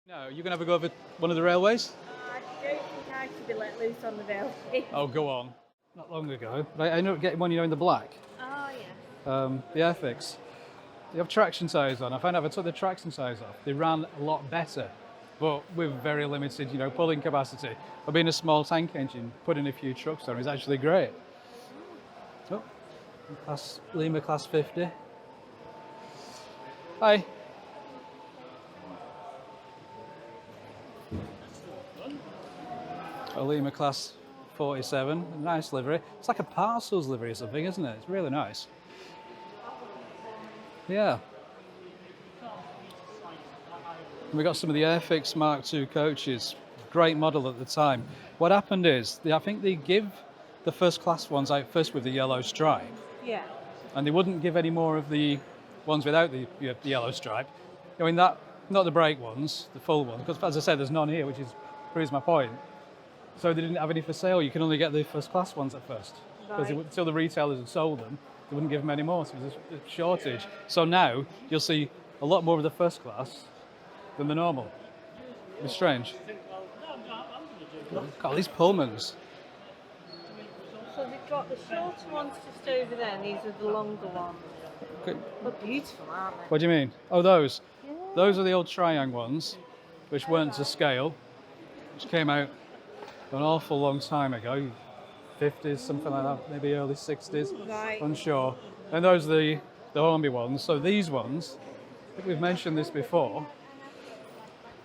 No, you going to have a go over one of the railways? I don't think I should be let loose on the railway. Oh, go on. Not long ago, but I ended up getting one, in the black. Oh, yeah. The Airfix. They have traction tyres on. I found out if I took the traction tyres off, they ran a lot better, but with very limited, pulling capacity. But being a small tank engine, putting a few trucks on is actually great. Oh, Lima Class 50. Hi. A Lima Class 47, a nice livery. It's like a parcels livery or something, isn't it? It's really nice. Yeah. And we got some of the Airfix Mark II coaches. Great model at the time. What happened is, I think they give the first class ones out first with the yellow stripe. Yeah. And they wouldn't give any more of the ones without the yellow stripe. Not the brake ones, the full ones, because as I said, there's none here, which proves my point. So they didn't have any for sale. You can only get the first class ones at first. Because until the retailers had sold them, they wouldn't give them any more, so there's a shortage. So now you'll see a lot more of the first class than the normal. It's strange. Look at all these Pullmans. So they've got the shorter ones just over there, and these are the longer ones. Okay. They're beautiful, aren't they? What do you mean? Oh, those. Yeah. Those are the old Triang ones, which weren't to scale, which came out an awful long time ago, 50s, something like that, maybe early 60s, Right. unsure. And those are the Hornby ones. So these ones, I think we've mentioned this before,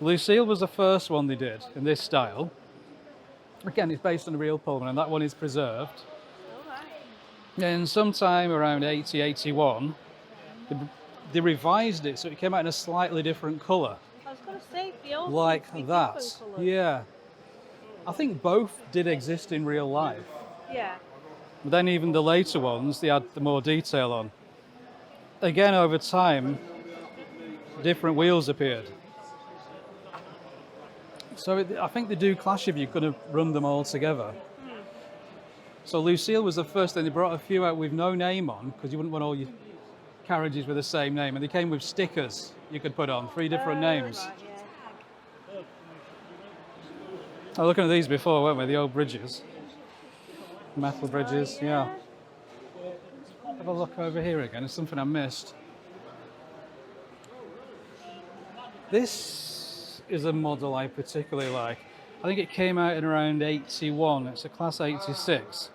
Lucille was the first one they did in this style. Again, it's based on a real Pullman, and that one is preserved. All right. And sometime around 80, 81, they revised it so it came out in a slightly different colour. I was going to say, the old Like seems to be that. different colours. Yeah. I think both did exist in real life. Yeah. But then even the later ones, they had the more detail on. Again, over time, different wheels appeared. So I think they do clash if you're going to run them all together. So Lucille was the first thing. They brought a few out with no name on, because you wouldn't want all your carriages with the same name. And they came with stickers you could put on, 3 different names. Right, yeah. I was looking at these before, weren't we? The old bridges. Metal bridges, yeah. Have a look over here again. It's something I missed. This is a model I particularly like. I think it came out in around 81. It's a Class 86.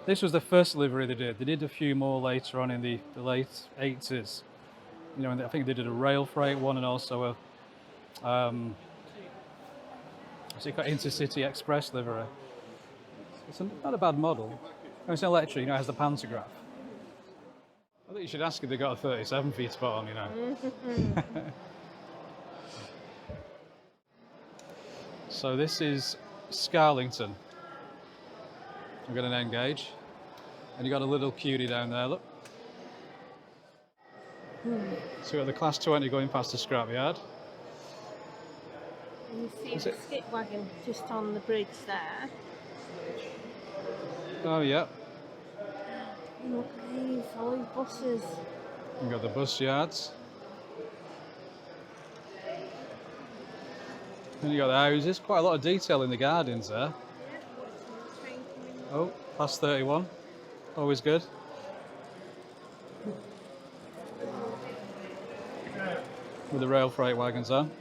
This was the first livery they did. They did a few more later on in the late 80s. And I think they did a rail freight one and also a so you've got Intercity Express livery. It's not a bad model. It's an electric, it has the pantograph. I think you should ask if they got a 37 feet to put on, So this is Scarlington. I've got an N gauge. And you've got a little cutie down there, look. So we've got the Class 20 going past the scrapyard. And you see the skip wagon just on the bridge there. Oh, yeah. Look at these, all these buses. You've got the bus yards. Then you've got the houses. Quite a lot of detail in the gardens there. Oh, past 31. Always good. With the rail freight wagons on.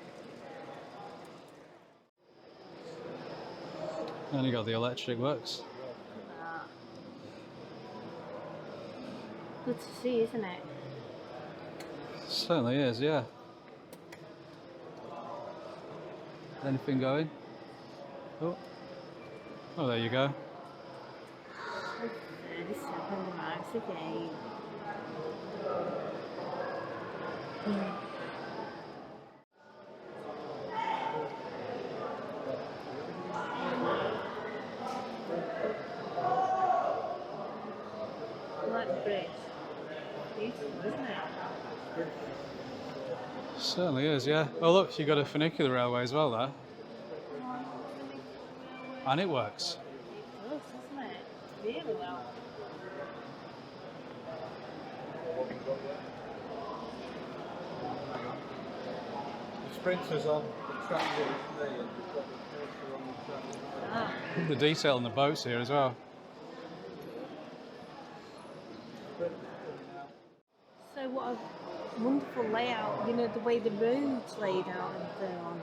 And you got the electric works. Good to see, isn't it? Certainly is, yeah. Anything going? Oh, there you go. 37 miles again. Like the bridge. Beautiful, isn't it? Certainly is, yeah. Oh look, you've got a funicular railway as well there. And it works. It does, doesn't it? Really well. The sprinters on Ah. The detail on the boats here as well. So what a wonderful layout, you know, the way the road's laid out and so on.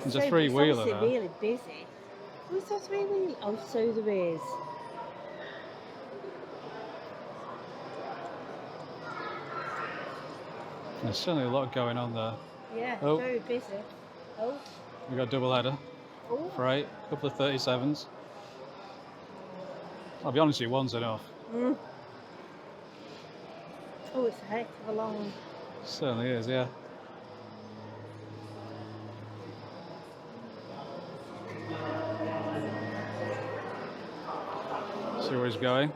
There's a three-wheeler It's there. really busy. Who's that three-wheeler? Oh, so there is. There's certainly a lot going on there. Yeah, Oh. very busy. Oh, We've got a double header, oh. freight, a couple of 37s. I'll be honest with you, one's enough. Mm. Oh, it's a heck of a long. Certainly is, yeah. See where he's going.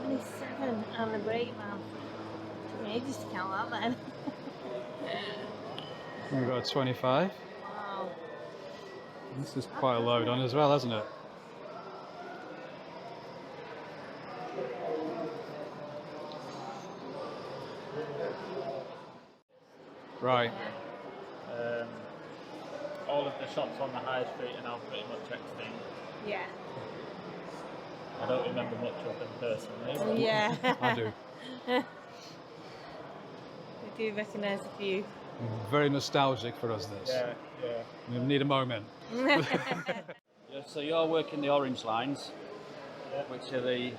27 on the brake man. Took me ages to count that then. We've got a 25. Wow. This is quite a load on as well, hasn't it? Right. All of the shops on the high street are now pretty much extinct. Yeah. I don't remember much of them personally. Yeah. I do. We do recognise a few. Very nostalgic for us, this. Yeah, yeah. We need a moment. Yeah, so you're working the orange lines, Yeah. which are the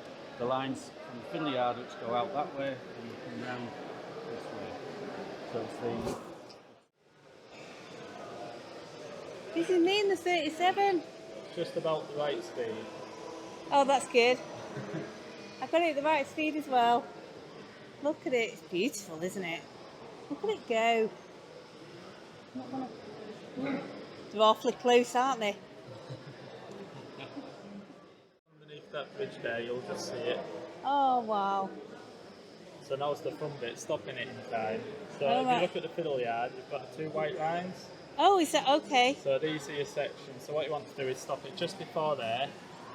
lines from the Fylde yard which go out that way and come round this way. So it's the This is me in the 37. Just about the right speed. Oh, that's good. I got it at the right speed as well. Look at it. It's beautiful, isn't it? Look at it go. They're awfully close, aren't they? Underneath that bridge there, you'll just see it. Oh, wow. So now's the front bit, stopping it in time. So Oh, if right. you look at the Fylde yard, you've got the two white lines. Oh, is that okay? So these are your sections. So what you want to do is stop it just before there.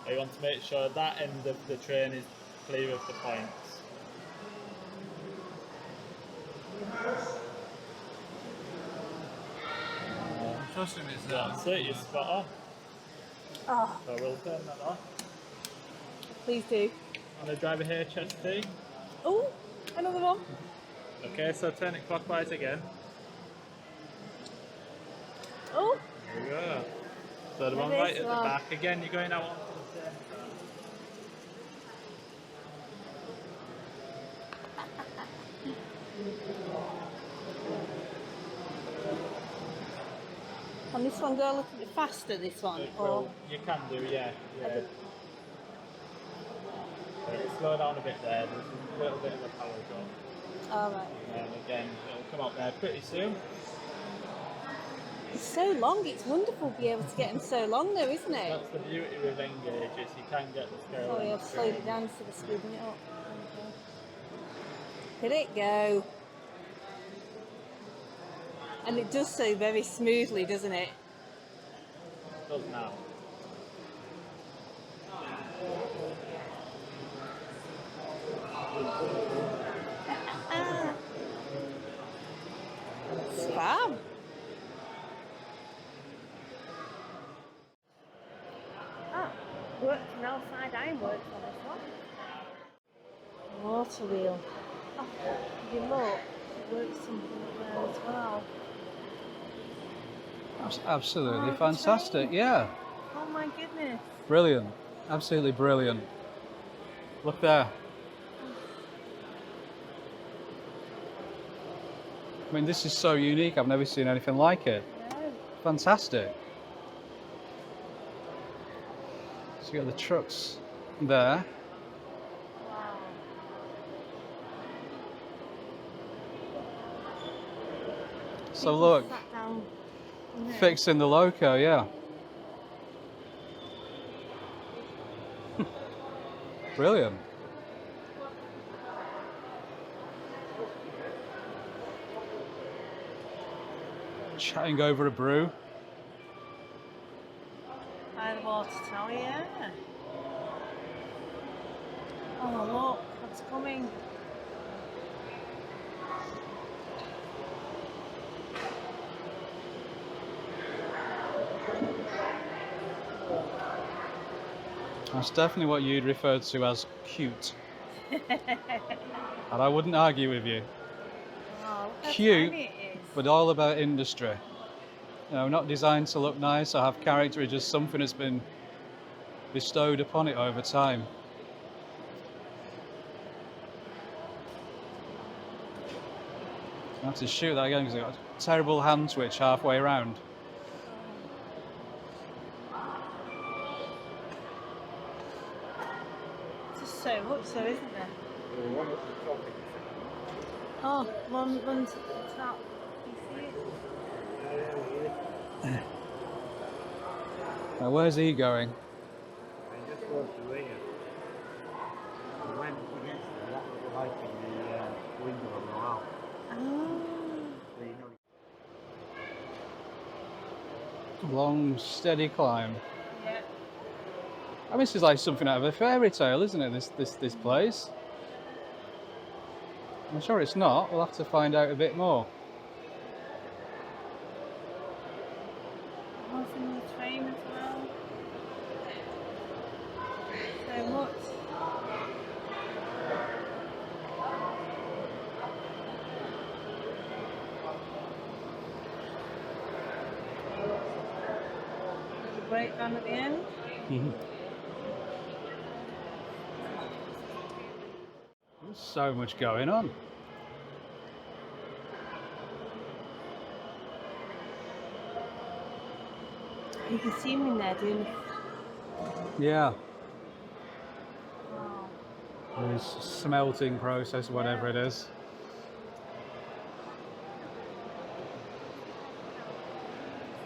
Or you want to make sure that end of the train is clear of the points. That's it, you're spot on. Oh, So we'll turn that off. please do. On the driver here, chest T. Oh, another one. Okay, so turn it clockwise again. Oh, There we go. So the one There right is at the one. back. Again, you're going out onto the same track. can this one go a little bit faster, this one? It Or will- you can do, yeah. So it'll slow down a bit there. There's a little bit of a power drop. all right. And again, it'll come up there pretty soon. It's so long. It's wonderful to be able to get them so long, though, isn't it? That's the beauty with engages. You can get the scale. Oh, I've slowed it down instead of speeding it up. There we go. Let it go. And it does so very smoothly, doesn't it? Does now. Ah. It's fab. Ah, worked from outside iron works on this one. Water wheel. Oh, if you look, it works something up there as well. That's absolutely Oh, fantastic, train. yeah. Oh my goodness. Brilliant. Absolutely brilliant. Look there. I mean, this is so unique. I've never seen anything like it. No. Fantastic. So you got the trucks there. Wow. So People look, sat down in there. fixing the loco, yeah. Brilliant. Chatting over a brew. By the water tower, yeah. Oh look, what's coming? That's definitely what you'd refer to as cute. And I wouldn't argue with you. Oh, look how Cute, tiny it is. but all about industry. You know, not designed to look nice or have character, it's just something that's been bestowed upon it over time. I have to shoot that again because I've got a terrible hand twitch halfway around. Just so much though, isn't there? Oh, one's at the top. You see it? Now, where's he going? I just want to weigh it. I went against that little light in the window on the wall. Oh. So you know. Long, steady climb. Yeah. I mean, this is like something out of a fairy tale, isn't it? This place. I'm sure it's not. We'll have to find out a bit more. One's in the train as well. So much. The breakdown at the end. There's so much going on. You can see him in there doing. Yeah. Wow. This smelting process, whatever it is.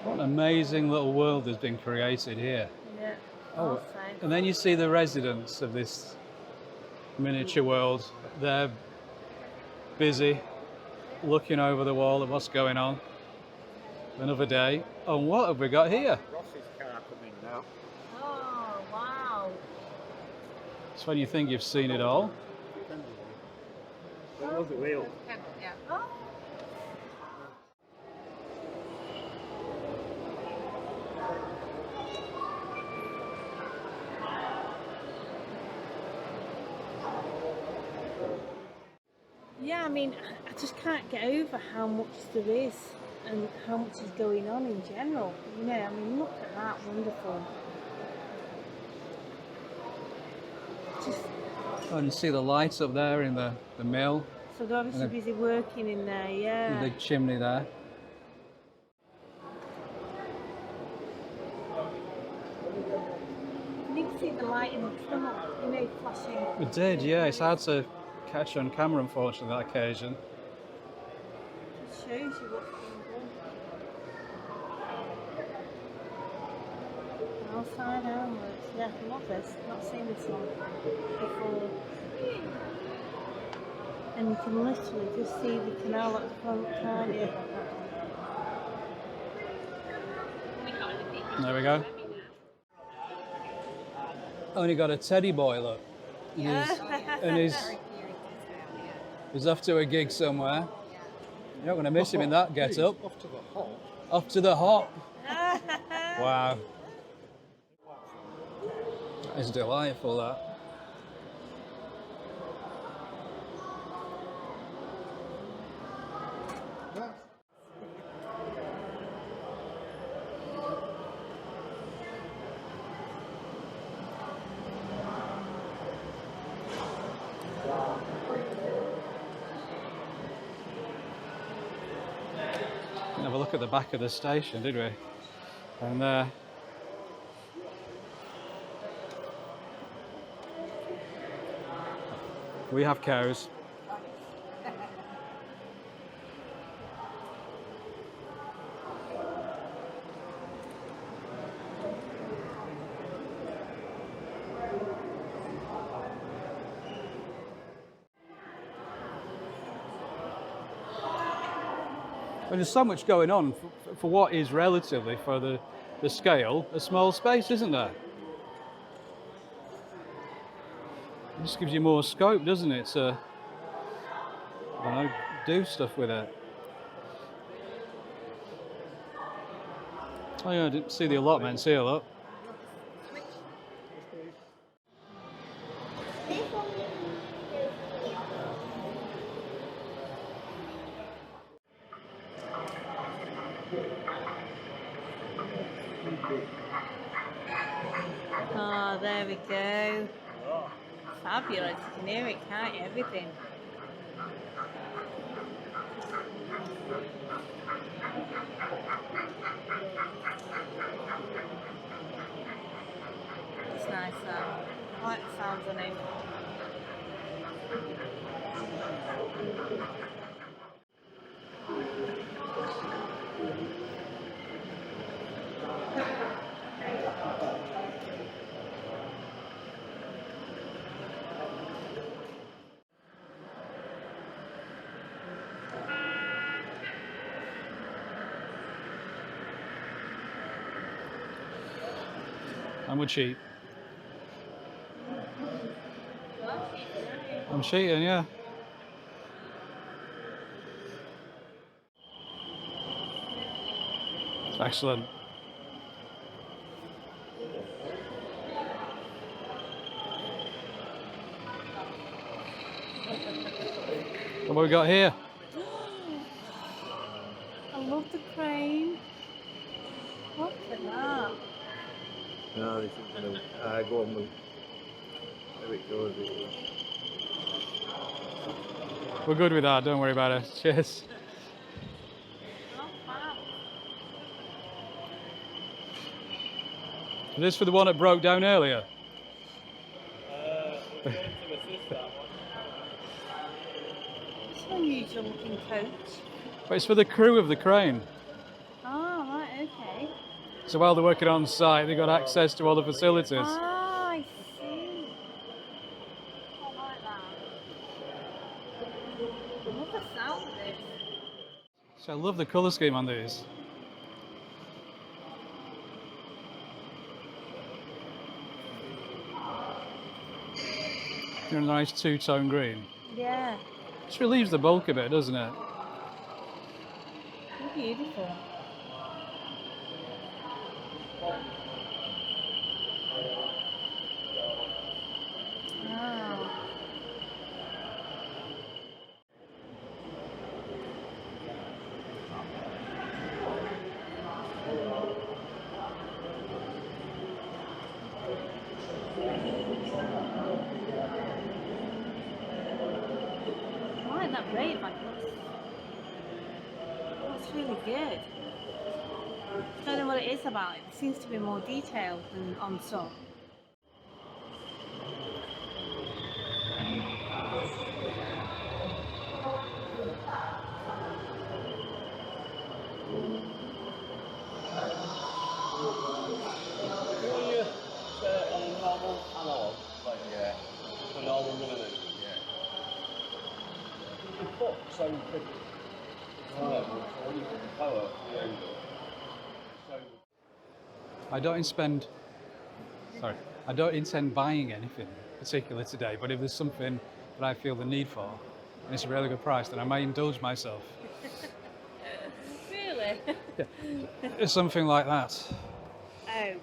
What an amazing little world has been created here. Yeah. Oh, Outside. and then you see the residents of this miniature world. They're busy looking over the wall at what's going on. Another day. Oh, what have we got here? Ross's car coming now. Oh, wow. It's when you think you've seen it all. It was a wheel. Yeah. Oh. Yeah, I mean, I just can't get over how much there is and how much is going on in general. You know, I mean, look at that, wonderful. Just, Oh, and you see the lights up there in the mill. so they're obviously And busy working in there, yeah. The big chimney there. And you can see the light in the tunnel, you know, flashing. It did, yeah. It's hard to catch on camera, unfortunately, that occasion. It shows you what's being done. Outside onwards. Yeah, I love this. Not seen this one before. And you can literally just see the canal at the front, can't you? There we go. Only got a teddy boy, look. And he's off to a gig somewhere. You're not going to miss him in that get-up. Off to the hop. Off to the hop. Wow. That is delightful, that. Didn't have a look at the back of the station, did we? And we have cows. And there's so much going on for what is relatively, for the scale, a small space, isn't there? It just gives you more scope, doesn't it, to, I don't know, do stuff with it. Oh yeah, I didn't see the allotments here, look. Oh, there we go. Fabulous. You can hear it, can't you? Everything. It's nice that. I like the sounds on it. I'm with cheat. I'm cheating, yeah. Excellent. What have we got here? I love the crane. Look at that. No, this is going to go on. There it goes. We're good with that, don't worry about it. Cheers. Oh, wow. Is this for the one that broke down earlier? We're going to assist that one. It's an unusual looking coach. But it's for the crew of the crane. Oh, right, okay. So while they're working on site, they've got access to all the facilities. Ah, I see. I like that. I love the sound of this. So I love the colour scheme on these. You're a nice two-tone green. Yeah, Just relieves the bulk a bit, doesn't it? they're beautiful. Wow. I like that braid, like that's really good. I don't know what it is about it. It seems to be more detailed than on some. On a normal analog, like a normal running, the foot so big, so when you put the power behind it, so I don't intend buying anything particular today, but if there's something that I feel the need for, and it's a really good price, then I may indulge myself. Really? It's something like that. Oh.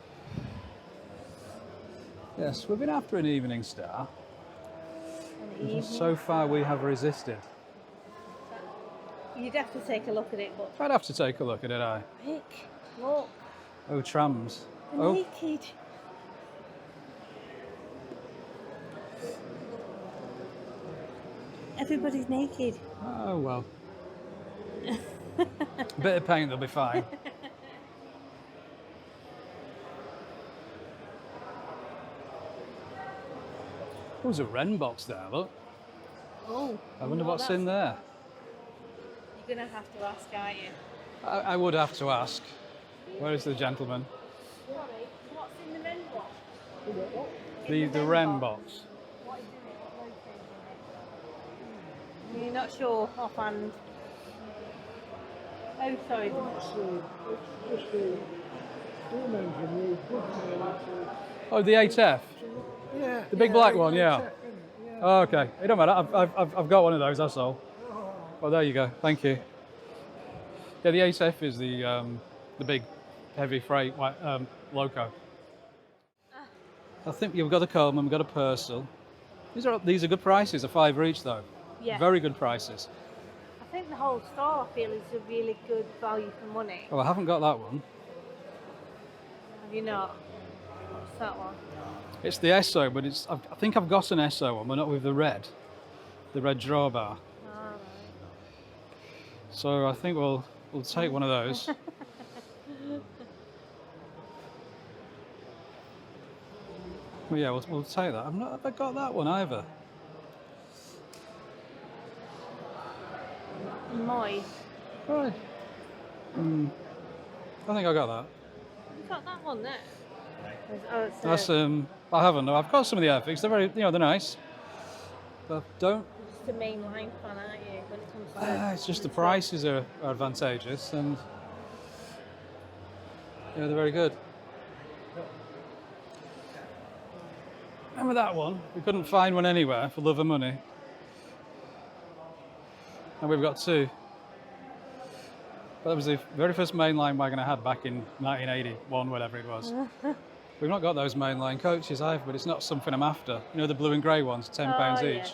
Yes, we've been after an evening star. An evening So far we have resisted. You'd have to take a look at it, but I'd have to take a look at it, aye. Rick, look, Oh, trams. they're Oh, naked. Everybody's naked. oh well. A bit of paint, they'll be fine. There's a wren box there, look. Oh. I wonder no, what's in there. You're going to have to ask, aren't you? I would have to ask. Where is the gentleman? Sorry, what's in the wren box? The wren box. What is in it? What located in it? You're not sure offhand? Oh, sorry. Oh, the 8F? Yeah. The big black one, yeah. Oh, okay. It don't matter. I've got one of those, that's all. Well, there you go. Thank you. Yeah, the 8F is the big, heavy freight loco. I think you've got a Coleman, we've got a Purcell. These are good prices, a fiver each though. Yeah. Very good prices. I think the whole store, I feel, is a really good value for money. Oh, I haven't got that one. Have you not? What's that one? It's the Esso, but I think I've got an Esso one, but not with the red drawbar. Ah, right. So I think we'll take one of those. Well, yeah, we'll take that. I've not ever got that one either. Moi. Right. I think I got that. You got that one there? Oh, it's That's I haven't. No, I've got some of the Airfix. They're very, they're nice. But don't. just a mainline fan, aren't you? When it comes to It's just the prices are advantageous, and they're very good. Remember that one? We couldn't find one anywhere for love of money, and we've got two. But that was the very first mainline wagon I had back in 1981, whatever it was. We've not got those mainline coaches either, but it's not something I'm after. You know, the blue and grey ones, £10 yeah. each.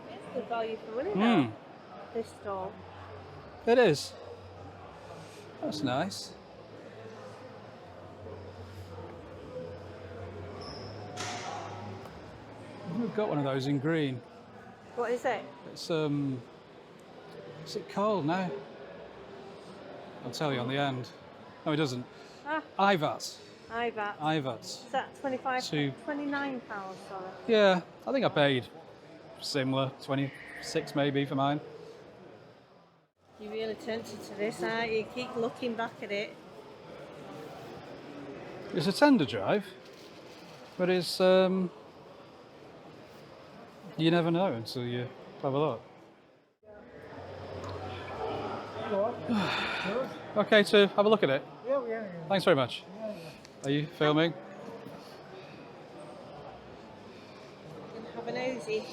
It's good value for money though, this stall. It is. That's nice. We've got one of those in green. What is it? It's what's it called now? I'll tell you on the end. No, it doesn't. Ah, IVATs. IVAT. IVATs. Is that 25, Two. £29, sorry? Yeah, I think I paid similar, 26 maybe for mine. You're really tempted to this, aren't you? Keep looking back at it. It's a tender drive, but it's you never know until you have a look. Okay, to have a look at it. Yeah. Thanks very much. Are you filming? Have a nosy.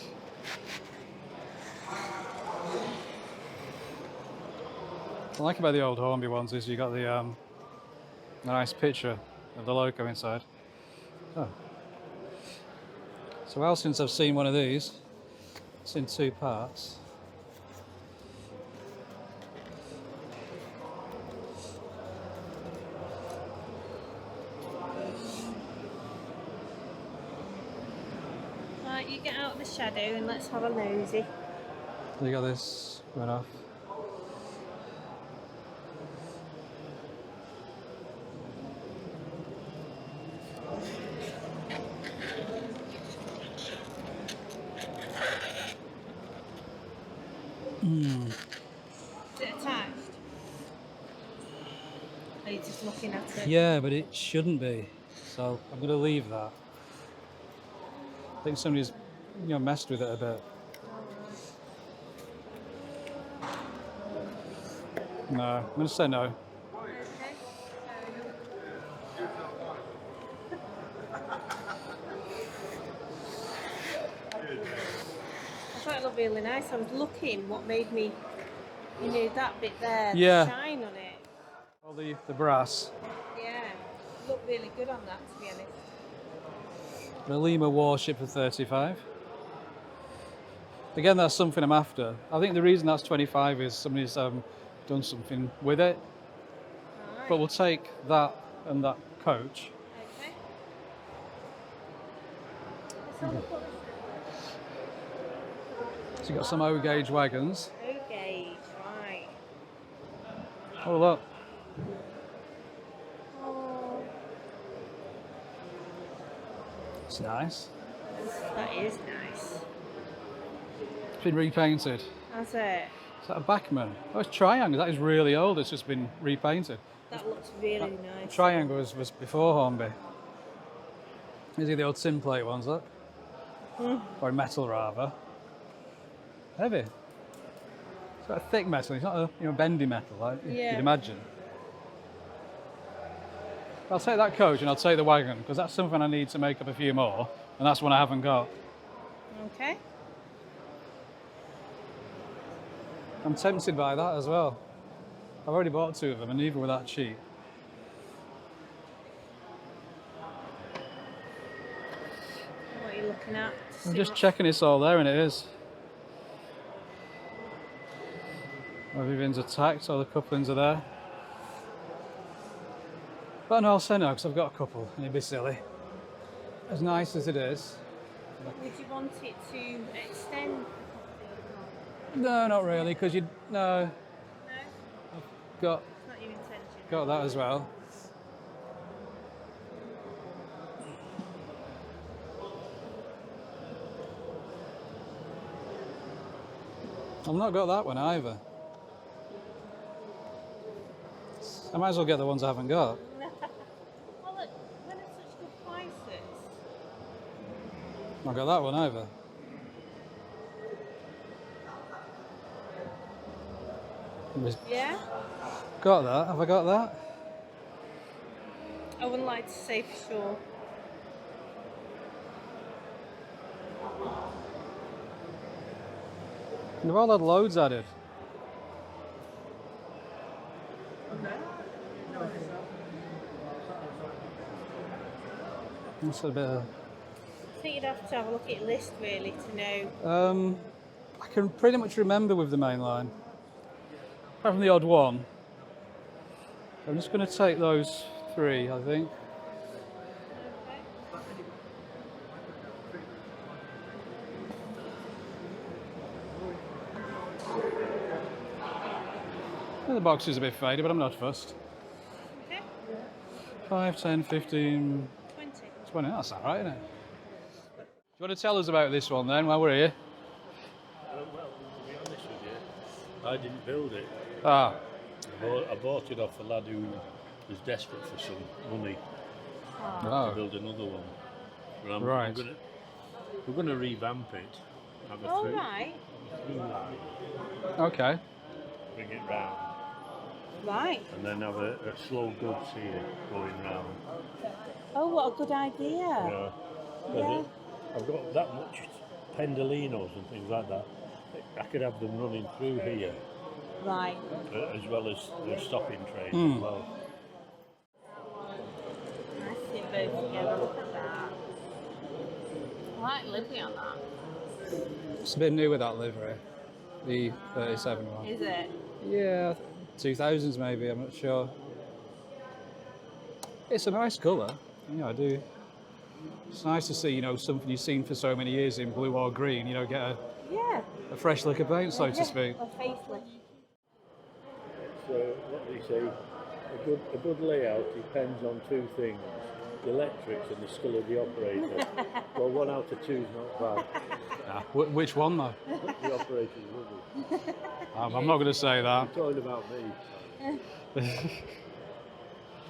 What I like about the old Hornby ones is you got the nice picture of the loco inside. Oh. So well, since I've seen one of these, it's in two parts. Right, you get out of the shadow and let's have a nosy. You got this going off. Is it attached? Are you just looking at it? Yeah, but it shouldn't be. So I'm going to leave that. I think somebody's, messed with it a bit. No, I'm going to say no. Okay. I thought it looked really nice. I was looking what made me, that bit there, Yeah. the shine on it. All the brass. Yeah, looked really good on that, to be honest. The Lima warship for 35. Again, that's something I'm after. I think the reason that's 25 is somebody's done something with it. Alright. But we'll take that and that coach. Okay. Let's have a look. So you've got some O-gauge wagons. O-gauge, right. Oh, look. Oh, It's nice. that is nice. It's been repainted. Has it? Is that a Bachmann? Oh, it's Triangle. That is really old. It's just been repainted. That looks really nice. Triangle was before Hornby. These are the old tin plate ones, look. Or metal, rather. Heavy. It's got a thick metal. It's not a bendy metal like you'd imagine. I'll take that coach and I'll take the wagon because that's something I need to make up a few more, and that's one I haven't got. Okay. I'm tempted by that as well. I've already bought two of them, and neither were that cheap. What are you looking at? I'm just checking it's all there, and it is. Everything's attacked, all the couplings are there. But no, I'll say no because I've got a couple and it'd be silly. As nice as it is. Would you want it to extend? No, not really, because you no, No, got it's not your intention. got that as well. I've not got that one either. I might as well get the ones I haven't got. Well, look, when it's such good prices. Not got that one either. Yeah? Got that? Have I got that? I wouldn't like to say for sure. They've all had loads added. That's a bit of... I think you'd have to have a look at your list really to know. I can pretty much remember with the main line. Apart from the odd one. I'm just going to take those 3, I think. The box is a bit faded, but I'm not fussed. Okay. 5, 10, 15, 20. 20. That's all right, isn't it? Do you want to tell us about this one then, while we're here? Well, to be honest with you, I didn't build it. Ah, I bought it off a lad who was desperate for some money to oh, build another one. But Right. we're going to revamp it. Have a All through right. line, okay. bring it round, Right. and then have a slow goods here going round. Oh, what a good idea. Yeah. Yeah. I've got that much pendolinos and things like that. I could have them running through here, Right. as well as the stopping trains as well. I see it both together. Look at that. I like livery on that. It's a bit new with that livery. The 37 one. Is it? Yeah, 2000s maybe, I'm not sure. It's a nice colour. Yeah, I do. It's nice to see, you know, something you've seen for so many years in blue or green, you know, get Yeah. a fresh lick of paint, so to Yeah, speak. a facelift. So what do you say? A good layout depends on 2 things: the electrics and the skill of the operator. Well, 1 out of 2 is not bad. Ah, which one though? The operator's lovely. I'm not going to say that. I'm talking about me.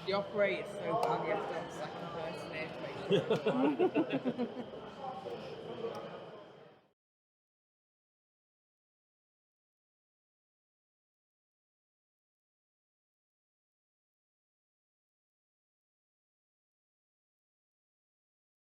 The operator's so bad you have to have a second person here to make sure.